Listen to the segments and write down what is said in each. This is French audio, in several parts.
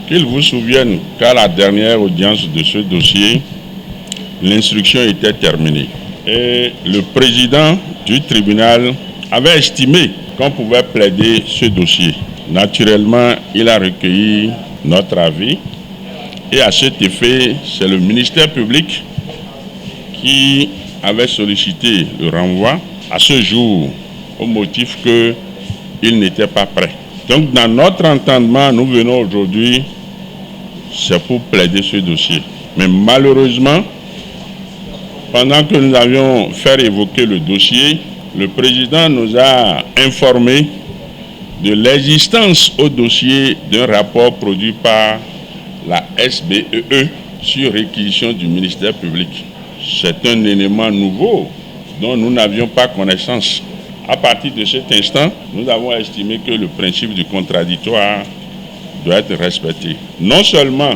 Qu'il vous souvienne qu'à la dernière audience de ce dossier, l'instruction était terminée. Et le président du tribunal avait estimé qu'on pouvait plaider ce dossier. Naturellement, il a recueilli notre avis et à cet effet, c'est le ministère public qui avait sollicité le renvoi à ce jour au motif qu'il n'était pas prêt. Donc dans notre entendement, nous venons aujourd'hui, c'est pour plaider ce dossier. Mais malheureusement, pendant que nous avions fait évoquer le dossier, le président nous a informé de l'existence au dossier d'un rapport produit par la SBEE sur réquisition du ministère public. C'est un élément nouveau dont nous n'avions pas connaissance. À partir de cet instant, nous avons estimé que le principe du contradictoire doit être respecté. Non seulement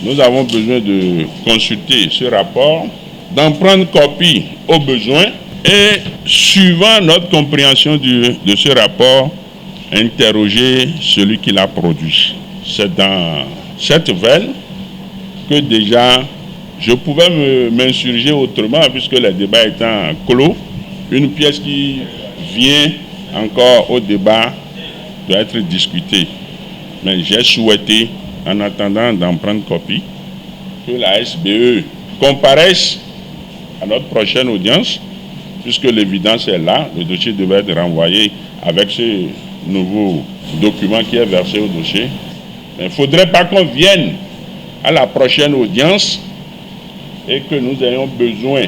nous avons besoin de consulter ce rapport, d'en prendre copie au besoin et, suivant notre compréhension de ce rapport, interroger celui qui l'a produit. C'est dans cette veine que déjà je pouvais m'insurger autrement, puisque le débat étant clos, une pièce qui vient encore au débat doit être discutée. Mais j'ai souhaité, en attendant d'en prendre copie, que la SBE comparaisse à notre prochaine audience, puisque l'évidence est là, le dossier devait être renvoyé avec ce nouveau document qui est versé au dossier. Mais il ne faudrait pas qu'on vienne à la prochaine audience et que nous ayons besoin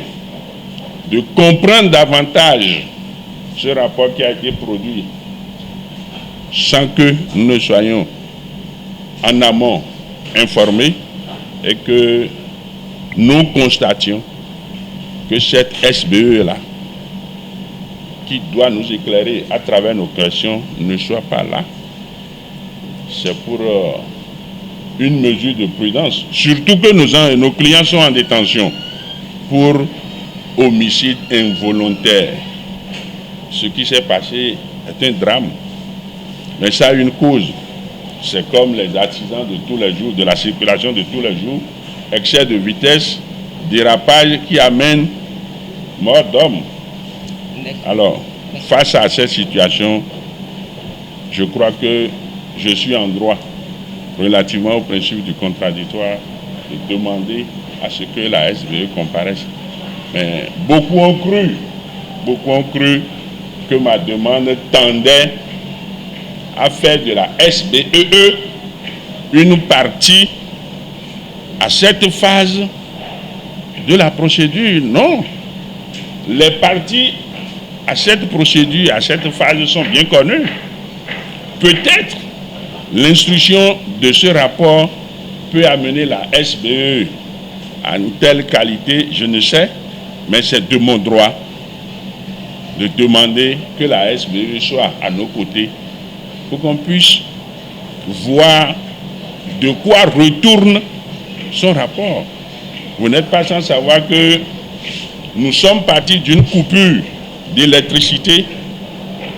de comprendre davantage ce rapport qui a été produit sans que nous ne soyons en amont informés et que nous constations que cette SBE-là, qui doit nous éclairer à travers nos questions, ne soit pas là. C'est pour une mesure de prudence, surtout que nos clients sont en détention pour homicide involontaire. Ce qui s'est passé est un drame, mais ça a une cause. C'est comme les accidents de tous les jours, de la circulation de tous les jours, excès de vitesse, dérapage qui amène mort d'homme. Alors, face à cette situation, je crois que je suis en droit, relativement au principe du contradictoire, de demander à ce que la SBE comparaisse. Mais beaucoup ont cru que ma demande tendait à faire de la SBEE une partie à cette phase de la procédure. Non. Les parties à cette procédure, à cette phase sont bien connues. Peut-être l'instruction de ce rapport peut amener la SBE à une telle qualité, je ne sais, mais c'est de mon droit de demander que la SBE soit à nos côtés pour qu'on puisse voir de quoi retourne son rapport. Vous n'êtes pas sans savoir que nous sommes partis d'une coupure d'électricité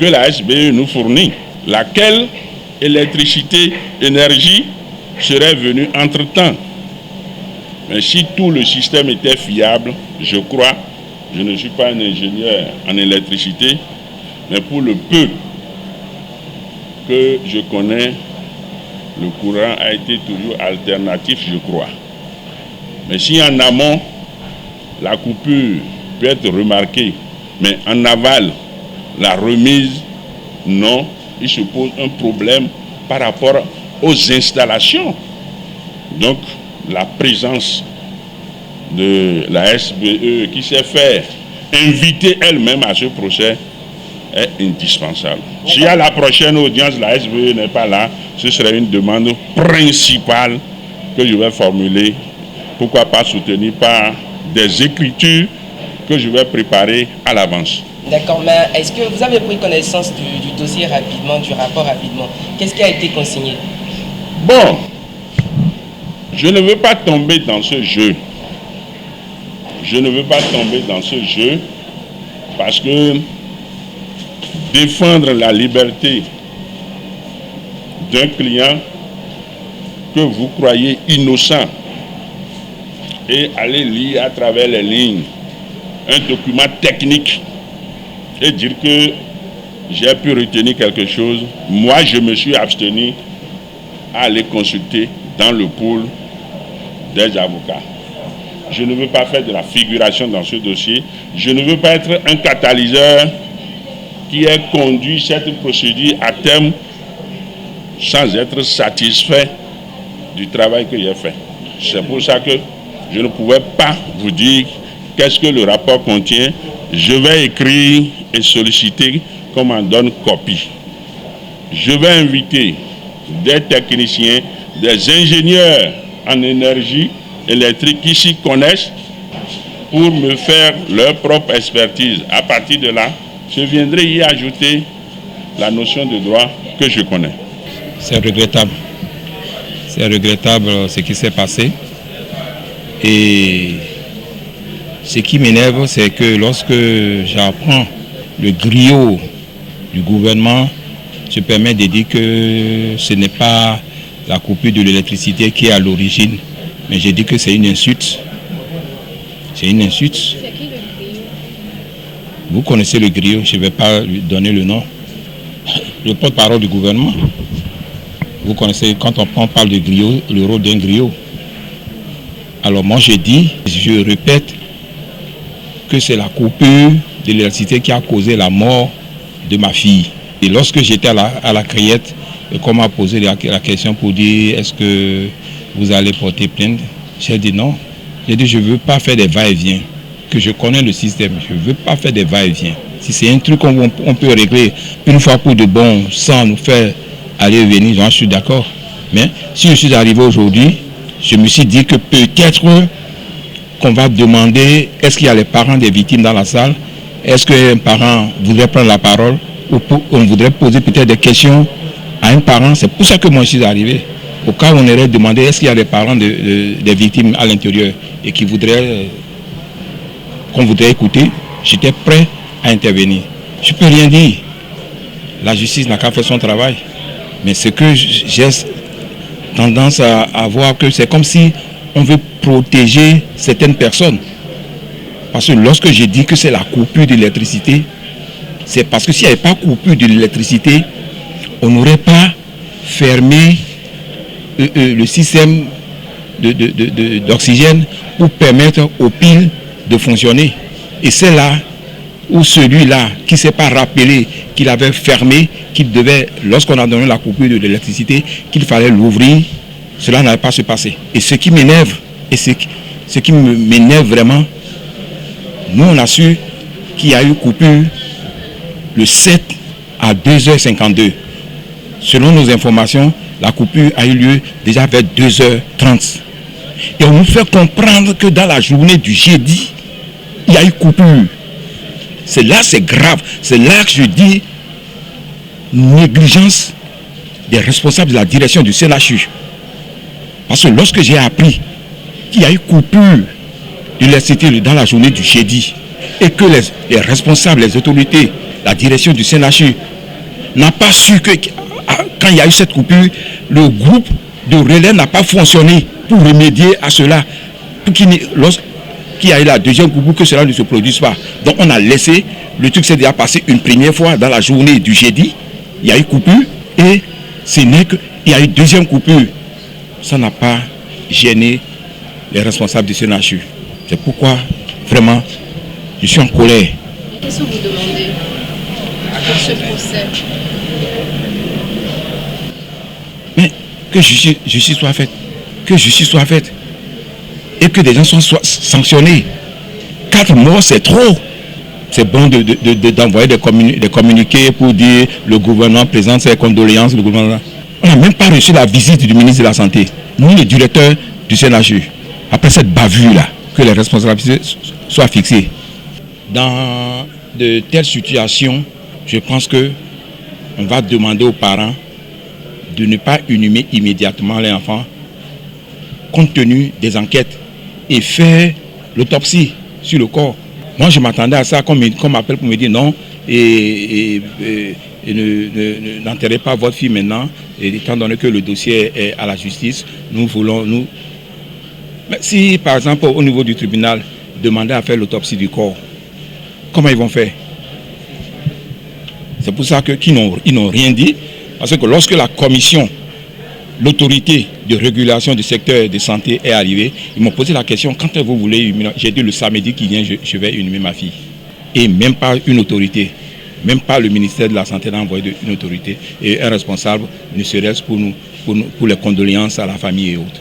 que la SBE nous fournit, laquelle électricité, énergie serait venue entre-temps. Mais si tout le système était fiable, je crois, je ne suis pas un ingénieur en électricité, mais pour le peu que je connais, le courant a été toujours alternatif, je crois. Mais si en amont, la coupure peut être remarquée, mais en aval, la remise, non, il se pose un problème par rapport aux installations. Donc, la présence de la SBE qui s'est fait inviter elle-même à ce procès est indispensable. Si à la prochaine audience, la SBE n'est pas là, ce serait une demande principale que je vais formuler. Pourquoi pas soutenue par des écritures que je vais préparer à l'avance. D'accord, mais est-ce que vous avez pris connaissance du dossier rapidement, du rapport rapidement? Qu'est-ce qui a été consigné? Bon, je ne veux pas tomber dans ce jeu. Je ne veux pas tomber dans ce jeu parce que défendre la liberté d'un client que vous croyez innocent et aller lire à travers les lignes un document technique et dire que j'ai pu retenir quelque chose, moi je me suis abstenu à aller consulter dans le pool des avocats. Je ne veux pas faire de la figuration dans ce dossier. Je ne veux pas être un catalyseur qui ait conduit cette procédure à terme sans être satisfait du travail que j'ai fait. C'est pour ça que je ne pouvais pas vous dire qu'est-ce que le rapport contient. Je vais écrire et solliciter qu'on m'en donne copie. Je vais inviter des techniciens, des ingénieurs en énergie électrique qui s'y connaissent pour me faire leur propre expertise. À partir de là, je viendrai y ajouter la notion de droit que je connais. C'est regrettable. C'est regrettable ce qui s'est passé. Et ce qui m'énerve, c'est que lorsque j'apprends le griot du gouvernement, je permets de dire que ce n'est pas la coupure de l'électricité qui est à l'origine, mais je dis que c'est une insulte. C'est une insulte. C'est qui le griot? Vous connaissez le griot, je ne vais pas lui donner le nom. Le porte-parole du gouvernement. Vous connaissez, quand on parle de griot, le rôle d'un griot. Alors moi je dis, je répète, que c'est la coupure de l'électricité qui a causé la mort de ma fille. Et lorsque j'étais à la criette, et qu'on m'a posé la question pour dire est-ce que vous allez porter plainte, j'ai dit non. J'ai dit je ne veux pas faire des va-et-vient, que je connais le système, je ne veux pas faire des va-et-vient. Si c'est un truc qu'on peut régler une fois pour de bon sans nous faire aller et venir, j'en suis d'accord. Mais si je suis arrivé aujourd'hui, je me suis dit que peut-être qu'on va demander est-ce qu'il y a les parents des victimes dans la salle, est-ce qu'un parent voudrait prendre la parole ou on voudrait poser peut-être des questions à un parent. C'est pour ça que moi je suis arrivé. Au cas où on aurait demandé est-ce qu'il y a des parents des victimes à l'intérieur et qui voudraient qu'on voudrait écouter, j'étais prêt à intervenir. Je ne peux rien dire. La justice n'a qu'à faire son travail. Mais ce que j'ai tendance à voir, que c'est comme si on veut protéger certaines personnes. Parce que lorsque je dis que c'est la coupure de l'électricité, c'est parce que s'il n'y avait pas coupure de l'électricité, on n'aurait pas fermé le système d'oxygène pour permettre aux piles de fonctionner. Et c'est là où celui-là qui ne s'est pas rappelé qu'il avait fermé, qu'il devait, lorsqu'on a donné la coupure de l'électricité, qu'il fallait l'ouvrir, cela n'allait pas se passer. Et ce qui m'énerve, et ce qui m'énerve vraiment, nous on a su qu'il y a eu coupure le 7 à 2h52. Selon nos informations, la coupure a eu lieu déjà vers 2h30. Et on nous fait comprendre que dans la journée du jeudi, il y a eu coupure. C'est là, c'est grave. C'est là que je dis négligence des responsables de la direction du CNHU. Parce que lorsque j'ai appris qu'il y a eu coupure de l'électricité dans la journée du jeudi et que les responsables, les autorités, la direction du CNHU n'a pas su que quand il y a eu cette coupure, le groupe de relais n'a pas fonctionné pour remédier à cela. Pour qu'il y ait la deuxième coupure, que cela ne se produise pas. Donc on a laissé, le truc s'est déjà passé une première fois dans la journée du jeudi, il y a eu coupure et ce n'est qu'il y a eu deuxième coupure. Ça n'a pas gêné les responsables du CNHU. C'est pourquoi, vraiment, je suis en colère. Qu'est-ce que vous demandez pour ce procès? Mais que justice soit faite. Que justice soit faite. Et que des gens soient sanctionnés. 4 morts, c'est trop. C'est bon d'envoyer des communiqués pour dire le gouvernement présente ses condoléances. Le gouvernement... On n'a même pas reçu la visite du ministre de la Santé, ni le directeur du CNHU. Après cette bavure-là, que les responsabilités soient fixées. Dans de telles situations, je pense qu'on va demander aux parents de ne pas inhumer immédiatement les enfants, compte tenu des enquêtes, et faire l'autopsie sur le corps. Moi, je m'attendais à ça, qu'on m'appelle pour me dire non, n'enterrez pas votre fille maintenant, et étant donné que le dossier est à la justice, nous voulons... Mais si, par exemple, au niveau du tribunal, demander à faire l'autopsie du corps, comment ils vont faire? C'est pour ça qu'ils n'ont rien dit, parce que lorsque la commission, l'autorité de régulation du secteur de santé est arrivée, ils m'ont posé la question, quand vous voulez inhumer? J'ai dit le samedi qui vient, je vais inhumer ma fille. Et même pas une autorité, même pas le ministère de la Santé n'a envoyé une autorité et un responsable, ne serait-ce pour les condoléances à la famille et autres.